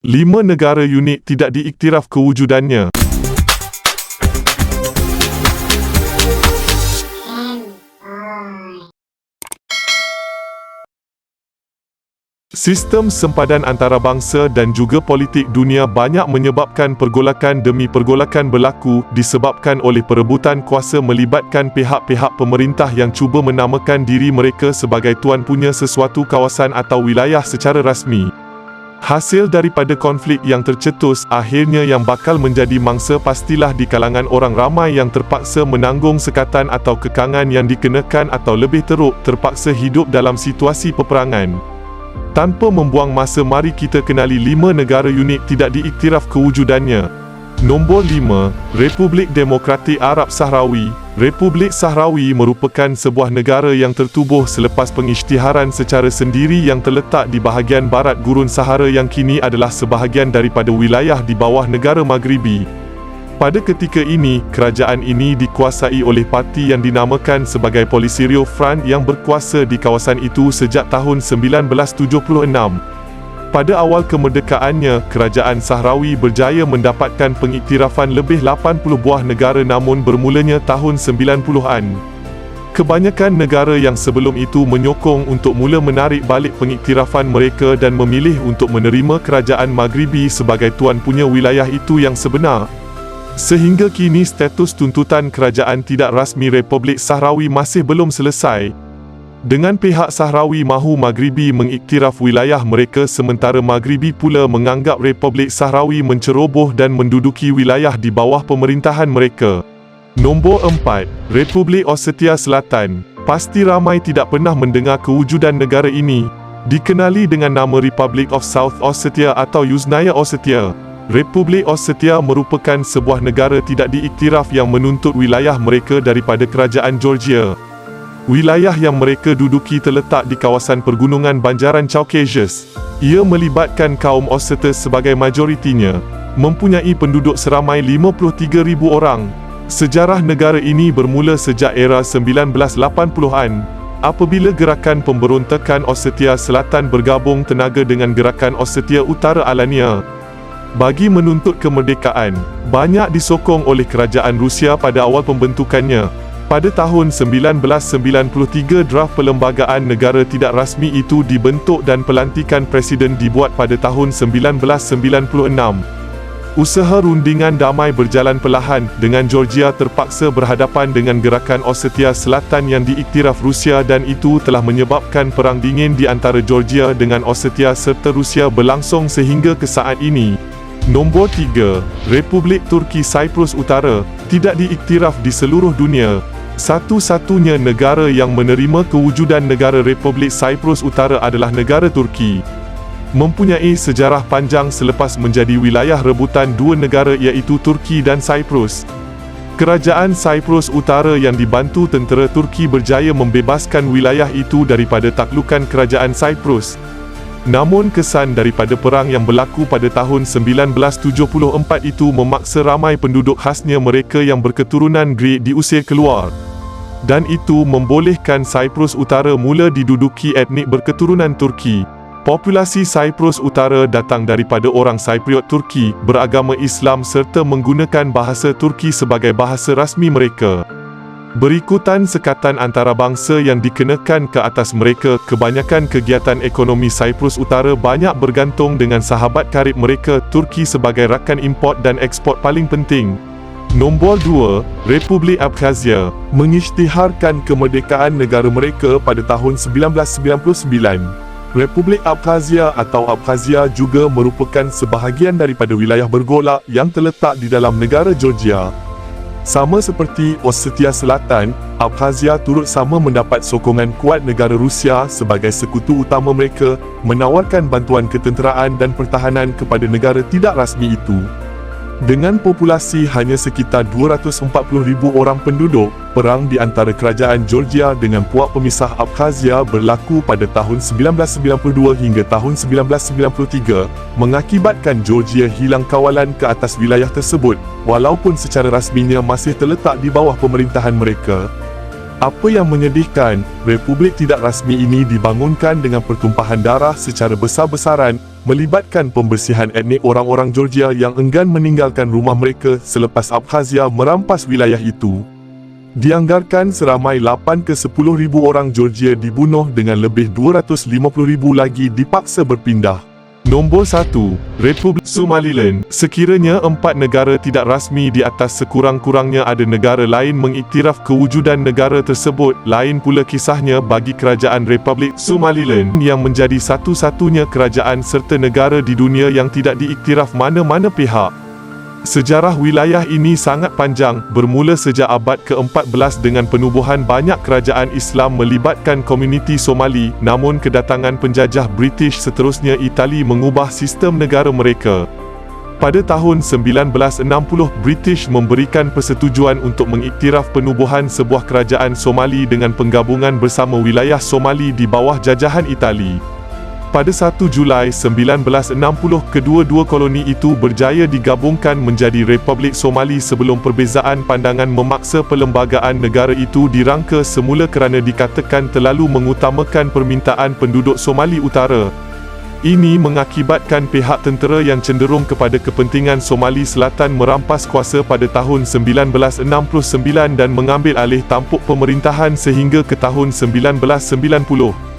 5 negara unik tidak diiktiraf kewujudannya. Sistem sempadan antarabangsa dan juga politik dunia banyak menyebabkan pergolakan demi pergolakan berlaku disebabkan oleh perebutan kuasa melibatkan pihak-pihak pemerintah yang cuba menamakan diri mereka sebagai tuan punya sesuatu kawasan atau wilayah secara rasmi. Hasil daripada konflik yang tercetus akhirnya yang bakal menjadi mangsa pastilah di kalangan orang ramai yang terpaksa menanggung sekatan atau kekangan yang dikenakan atau lebih teruk terpaksa hidup dalam situasi peperangan. Tanpa membuang masa, mari kita kenali 5 negara unik tidak diiktiraf kewujudannya. Nombor 5, Republik Demokratik Arab Sahrawi. Republik Sahrawi merupakan sebuah negara yang tertubuh selepas pengisytiharan secara sendiri yang terletak di bahagian barat Gurun Sahara yang kini adalah sebahagian daripada wilayah di bawah negara Maghribi. Pada ketika ini, kerajaan ini dikuasai oleh parti yang dinamakan sebagai Polisario Front yang berkuasa di kawasan itu sejak tahun 1976. Pada awal kemerdekaannya, kerajaan Sahrawi berjaya mendapatkan pengiktirafan lebih 80 buah negara namun bermulanya tahun 90-an. Kebanyakan negara yang sebelum itu menyokong untuk mula menarik balik pengiktirafan mereka dan memilih untuk menerima kerajaan Maghribi sebagai tuan punya wilayah itu yang sebenar. Sehingga kini status tuntutan kerajaan tidak rasmi Republik Sahrawi masih belum selesai. Dengan pihak Sahrawi mahu Maghribi mengiktiraf wilayah mereka sementara Maghribi pula menganggap Republik Sahrawi menceroboh dan menduduki wilayah di bawah pemerintahan mereka. Nombor 4, Republik Ossetia Selatan. Pasti ramai tidak pernah mendengar kewujudan negara ini. Dikenali dengan nama Republic of South Ossetia atau Yuzhnaya Ossetia. Republik Ossetia merupakan sebuah negara tidak diiktiraf yang menuntut wilayah mereka daripada kerajaan Georgia. Wilayah yang mereka duduki terletak di kawasan pergunungan banjaran Caucasus. Ia melibatkan kaum Ossetes sebagai majoritinya, mempunyai penduduk seramai 53,000 orang. Sejarah negara ini bermula sejak era 1980-an, apabila gerakan pemberontakan Ossetia Selatan bergabung tenaga dengan gerakan Ossetia Utara alania. Bagi menuntut kemerdekaan, banyak disokong oleh kerajaan Rusia pada awal pembentukannya. Pada tahun 1993 draft Perlembagaan Negara Tidak Rasmi itu dibentuk dan pelantikan presiden dibuat pada tahun 1996. Usaha rundingan damai berjalan perlahan dengan Georgia terpaksa berhadapan dengan gerakan Ossetia Selatan yang diiktiraf Rusia dan itu telah menyebabkan perang dingin di antara Georgia dengan Ossetia serta Rusia berlangsung sehingga ke saat ini. Nombor 3, Republik Turki Cyprus Utara. Tidak diiktiraf di seluruh dunia. Satu-satunya negara yang menerima kewujudan negara Republik Cyprus Utara adalah negara Turki. Mempunyai sejarah panjang selepas menjadi wilayah rebutan dua negara iaitu Turki dan Cyprus. Kerajaan Cyprus Utara yang dibantu tentera Turki berjaya membebaskan wilayah itu daripada taklukan kerajaan Cyprus. Namun kesan daripada perang yang berlaku pada tahun 1974 itu memaksa ramai penduduk khasnya mereka yang berketurunan Greek diusir keluar. Dan itu membolehkan Cyprus Utara mula diduduki etnik berketurunan Turki. Populasi Cyprus Utara datang daripada orang Cypriot Turki, beragama Islam serta menggunakan bahasa Turki sebagai bahasa rasmi mereka. Berikutan sekatan antarabangsa yang dikenakan ke atas mereka, kebanyakan kegiatan ekonomi Cyprus Utara banyak bergantung dengan sahabat karib mereka, Turki sebagai rakan import dan ekspor paling penting. Nombor 2, Republik Abkhazia. Mengisytiharkan kemerdekaan negara mereka pada tahun 1999. Republik Abkhazia atau Abkhazia juga merupakan sebahagian daripada wilayah bergolak yang terletak di dalam negara Georgia. Sama seperti Ossetia Selatan, Abkhazia turut sama mendapat sokongan kuat negara Rusia sebagai sekutu utama mereka, menawarkan bantuan ketenteraan dan pertahanan kepada negara tidak rasmi itu. Dengan populasi hanya sekitar 240,000 orang penduduk, perang di antara kerajaan Georgia dengan puak pemisah Abkhazia berlaku pada tahun 1992 hingga tahun 1993, mengakibatkan Georgia hilang kawalan ke atas wilayah tersebut, walaupun secara rasminya masih terletak di bawah pemerintahan mereka. Apa yang menyedihkan, republik tidak rasmi ini dibangunkan dengan pertumpahan darah secara besar-besaran, melibatkan pembersihan etnik orang-orang Georgia yang enggan meninggalkan rumah mereka selepas Abkhazia merampas wilayah itu. Dianggarkan seramai 8 ke 10 ribu orang Georgia dibunuh dengan lebih 250 ribu lagi dipaksa berpindah. Nombor 1. Republik Somaliland. Sekiranya 4 negara tidak rasmi di atas, sekurang-kurangnya ada negara lain mengiktiraf kewujudan negara tersebut. Lain pula kisahnya bagi Kerajaan Republik Somaliland yang menjadi satu-satunya kerajaan serta negara di dunia yang tidak diiktiraf mana-mana pihak. Sejarah wilayah ini sangat panjang, bermula sejak abad ke-14 dengan penubuhan banyak kerajaan Islam melibatkan komuniti Somali, namun kedatangan penjajah British seterusnya Itali mengubah sistem negara mereka. Pada tahun 1960, British memberikan persetujuan untuk mengiktiraf penubuhan sebuah kerajaan Somali dengan penggabungan bersama wilayah Somali di bawah jajahan Itali. Pada 1 Julai 1960, kedua-dua koloni itu berjaya digabungkan menjadi Republik Somali sebelum perbezaan pandangan memaksa perlembagaan negara itu dirangka semula kerana dikatakan terlalu mengutamakan permintaan penduduk Somali Utara. Ini mengakibatkan pihak tentera yang cenderung kepada kepentingan Somali Selatan merampas kuasa pada tahun 1969 dan mengambil alih tampuk pemerintahan sehingga ke tahun 1990.